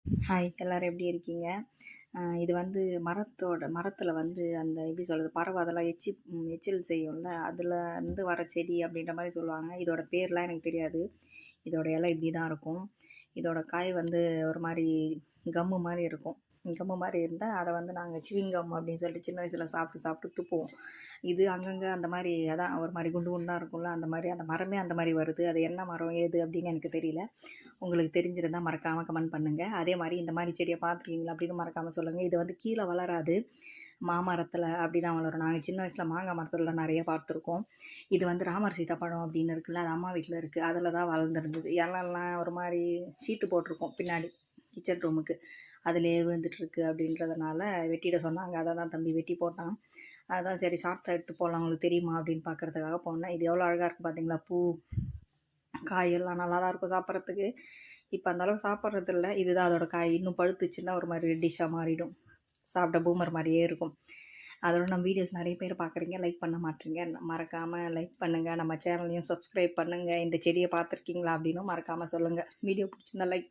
Hi எல்லாரும் எப்படி இருக்கீங்க? இது வந்து மரத்துல வந்து அந்த எப்படி சொல்றது? பறவை அதெல்லாம் எச்சில் செய்யும்ல, அதுல இருந்து வர செடி அப்படின்ற மாரி சொல்லுவாங்க. இதோட பேர்லாம் எனக்கு தெரியாது. இதோட இலை இப்படி தான் இருக்கும். இதோட காய் வந்து ஒரு மாரி கம்மு மாரி இருக்கும். கம்மு மாரி இருந்தா, அத வந்து நாங்க சிவிங்கம் அப்படின்னு சொல்லிட்டு சின்ன வயசுல சாப்பிட்டு சாப்பிட்டு துப்புவோம். இது அங்கங்க அந்த மாரி அதான் ஒரு மாரி குண்டு குண்டா இருக்கும்ல, அந்த மாரி அந்த மரமே அந்த மாரி வருது. அது என்ன மரம்? ஏது? அப்படின்னு எனக்கு தெரியல. உங்களுக்கு தெரிஞ்சிருந்தா மறக்காம கமெண்ட் பண்ணுங்க. அதே மாரி இந்த மாரி செடிய பார்த்துருக்கீங்களா அப்படின்னு மறக்காம சொல்லுங்க. இது வந்து கீழ வளராது. மாமரத்துல அப்படிதான் வளரும். நாங்க சின்ன வயசுல மாங்கா மரத்துல நெறைய பார்த்துருக்கோம். இது வந்து ராமர் சீதா பழம் அப்படின்னு இருக்குல்ல, அது அம்மா வீட்ல இருக்கு. அதுல தான் வளர்ந்துருந்தது. இலலாம் ஒரு மாரி ஷீட்டு போட்டிருக்கோம் பின்னாடி கிச்சன் ரூமுக்கு. அதிலேயே விழுந்துட்டுருக்கு அப்படின்றதுனால வெட்டிட சொன்னாங்க. அத தான் தம்பி வெட்டி போட்டான். அதான் சரி ஷார்ட்ஸா எடுத்து போடலாம் உங்களுக்கு தெரியுமா அப்படின்னு பார்க்கறதுக்காக போனேன். இது எவ்வளோ அழகா இருக்கு பார்த்தீங்களா? பூ, காயெல்லாம் நல்லா தான் இருக்கும் சாப்பிட்றதுக்கு. இப்போ அந்த அளவுக்கு சாப்பிட்றதில்ல. இதுதான் அதோட காய். இன்னும் பழுத்துச்சுன்னா ஒரு மாரி ரெட்டிஷ்ஷா மாறிடும். சாப்பிட்ட பூமர் மாரியே இருக்கும். அதோட நம்ம வீடியோஸ் நெறைய பேர் பார்க்குறீங்க, லைக் பண்ண மாட்றீங்க. மறக்காம லைக் பண்ணுங்க. நம்ம சேனலையும் சப்ஸ்கிரைப் பண்ணுங்க. இந்த செடிய பார்த்துருக்கீங்களா அப்படின்னும் மறக்காம சொல்லுங்க. வீடியோ பிடிச்சிருந்தா லைக்